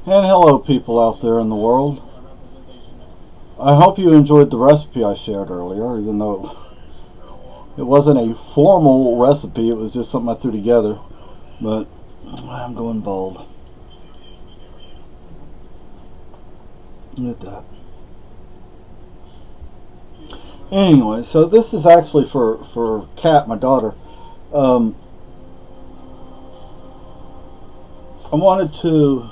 And hello, people out there in the world. I hope you enjoyed the recipe I shared earlier, even though it wasn't a formal recipe, it was just something I threw together. But I'm going bold. Look at that. Anyway, so this is actually for Kat, my daughter. Um, I wanted to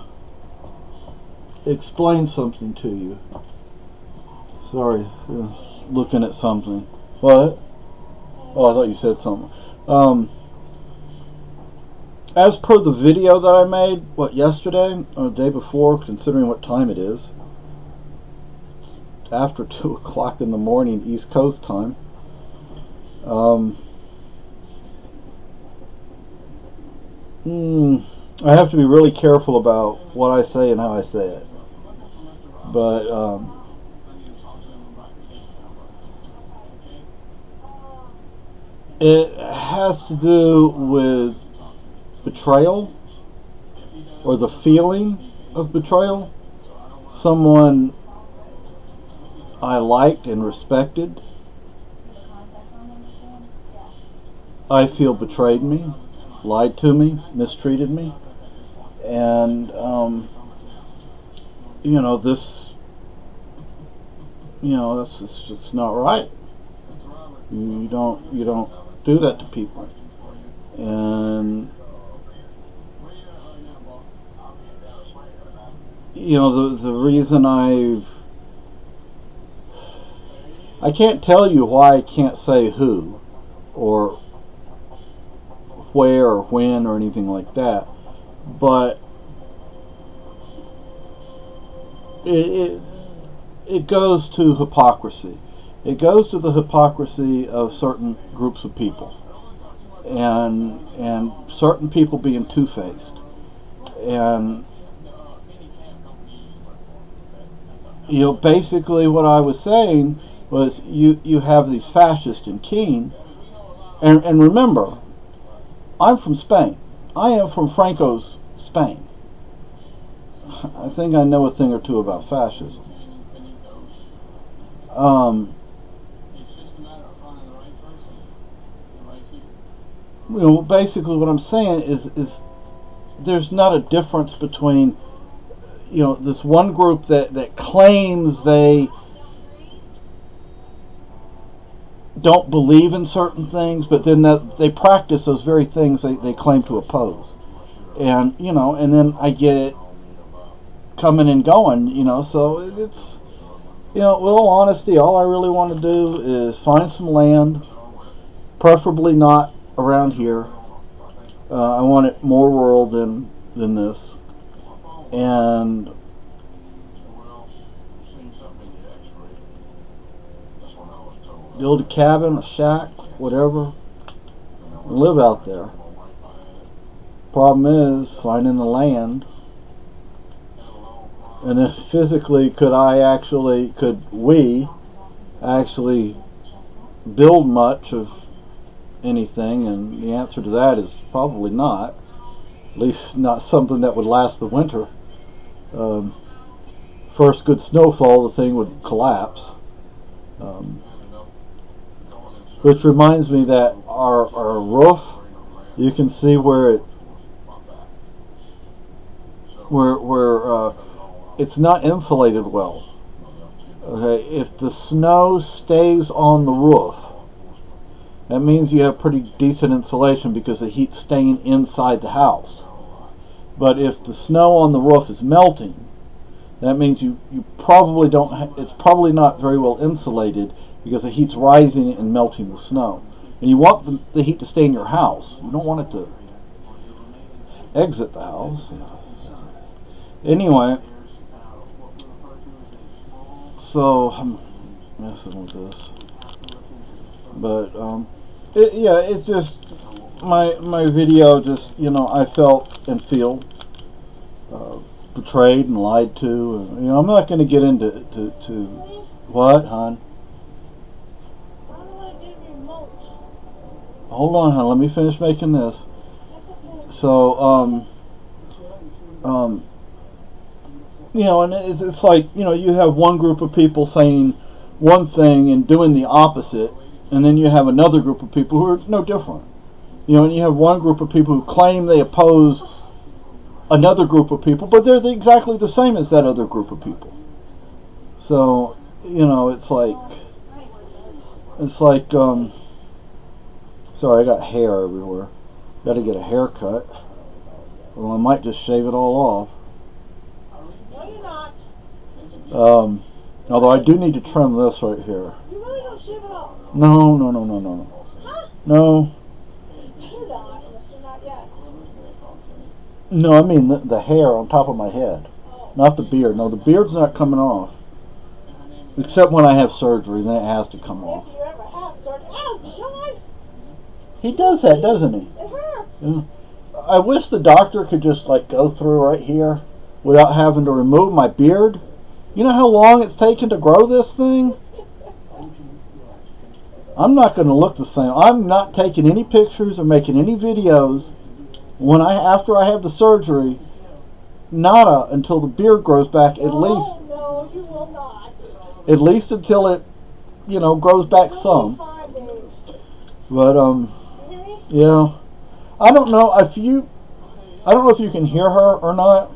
explain something to you. Sorry, looking at something. What? Oh, I thought you said something. Um, as per the video that I made, yesterday or the day before, considering what time it is, after 2 o'clock in the morning East Coast time. Um, I have to be really careful about what I say and how I say it. But it has to do with betrayal or the feeling of betrayal. Someone I liked and respected, I feel betrayed me, lied to me, mistreated me, and this, that's just not right. You don't do that to people, and the reason I can't tell you why I can't say who or where or when or anything like that, but it it goes to hypocrisy. It goes to the hypocrisy of certain groups of people, and certain people being two-faced. And basically what I was saying was you have these fascists in Keene, and remember, I'm from Spain. I am from Franco's Spain. I think I know a thing or two about fascism. Um, Basically what I'm saying is there's not a difference between this one group that claims they don't believe in certain things, but then that they practice those very things they claim to oppose. And then I get it coming and going, so it's, with all honesty, all I really want to do is find some land, preferably not around here. I want it more rural than this, and build a cabin, a shack, whatever, and live out there. Problem is finding the land, and then physically, could we actually build much of anything? And the answer to that is probably not. At least not something that would last the winter. First good snowfall, the thing would collapse. Which reminds me that our roof, you can see where it's not insulated well. Okay, if the snow stays on the roof, that means you have pretty decent insulation because the heat's staying inside the house. But if the snow on the roof is melting, that means you probably don't. It's probably not very well insulated because the heat's rising and melting the snow. And you want the heat to stay in your house. You don't want it to exit the house. Anyway, so I'm messing with this, but it's just my video. Just I felt and feel betrayed and lied to. And, I'm not going to get into to what, hon? Hold on, hon. Let me finish making this. So You know, and it's like, you know, you have one group of people saying one thing and doing the opposite, and then you have another group of people who are no different. You know, and you have one group of people who claim they oppose another group of people, but they're exactly the same as that other group of people. So, you know, it's like, sorry, I got hair everywhere. Got to get a haircut. Well, I might just shave it all off. No, you're not. Although I do need to trim this right here. You really don't shave it off. No. Huh? No. You're not, unless you're not yet. No, I mean the hair on top of my head. Not the beard. No, the beard's not coming off. Except when I have surgery, then it has to come off. If you ever have surgery. Ouch, John! He does that, doesn't he? It hurts. Yeah. I wish the doctor could just like go through right here without having to remove my beard. You know how long it's taken to grow this thing? I'm not going to look the same. I'm not taking any pictures or making any videos after I have the surgery. Nada until the beard grows back at least. No, you will not. At least until it, you know, grows back some. Fine, babe. But yeah. I don't know if you can hear her or not.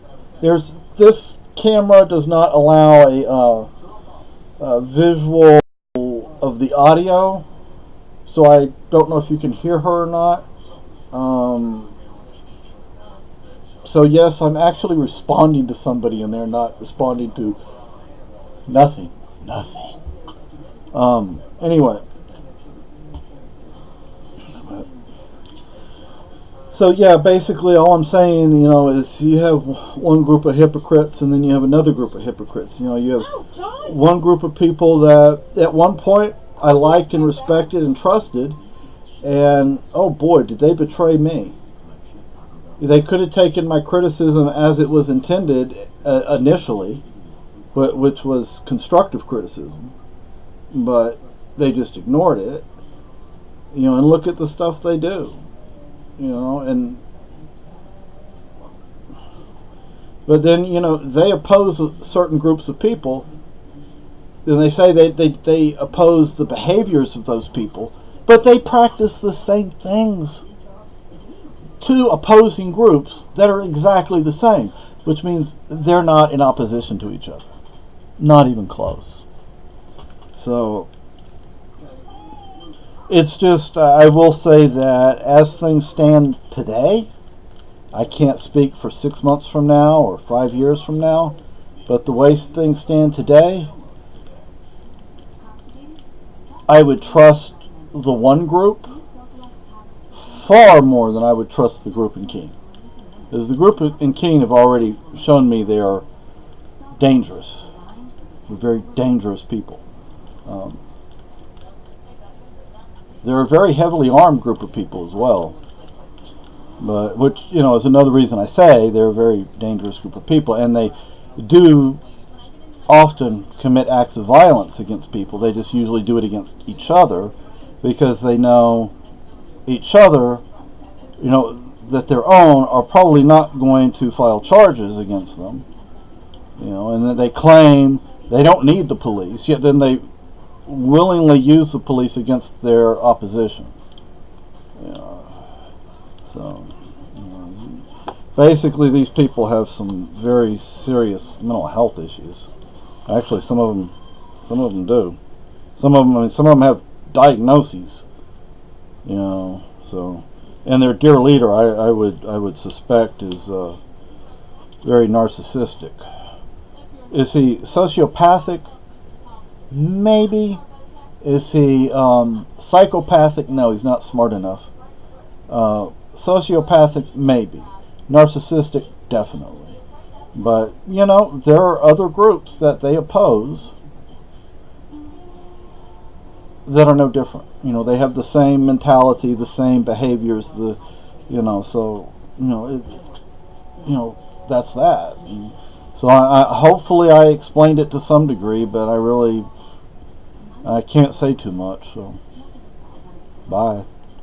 This camera does not allow a visual of the audio, so I don't know if you can hear her or not. So yes, I'm actually responding to somebody, and they're not responding to nothing. Anyway. So yeah, basically all I'm saying, you know, is you have one group of hypocrites and then you have another group of hypocrites. You know, you have one group of people that at one point I liked and respected and trusted, and oh boy, did they betray me. They could have taken my criticism as it was intended initially, which was constructive criticism, but they just ignored it. You know, and look at the stuff they do. You know, but then, you know, they oppose certain groups of people, and they say they oppose the behaviors of those people, but they practice the same things to opposing groups that are exactly the same, which means they're not in opposition to each other, not even close. So it's just, I will say that as things stand today, I can't speak for 6 months from now or 5 years from now, but the way things stand today, I would trust the one group far more than I would trust the group in Keene. Because the group in Keene have already shown me they are dangerous. They're very dangerous people. They're a very heavily armed group of people as well, but which, you know, is another reason I say they're a very dangerous group of people, and they do often commit acts of violence against people. They just usually do it against each other because they know each other, you know, that their own are probably not going to file charges against them, you know, and then they claim they don't need the police, yet then they willingly use the police against their opposition. So, you know, basically these people have some very serious mental health issues. Actually, some of them do. Some of them have diagnoses. You know, so, and their dear leader, I would suspect, is very narcissistic. Is he sociopathic? Maybe. Is he psychopathic? No, he's not smart enough. Sociopathic? Maybe. Narcissistic? Definitely. But, you know, there are other groups that they oppose that are no different. You know, they have the same mentality, the same behaviors, so, that's that. And so hopefully I explained it to some degree, but I can't say too much, so bye.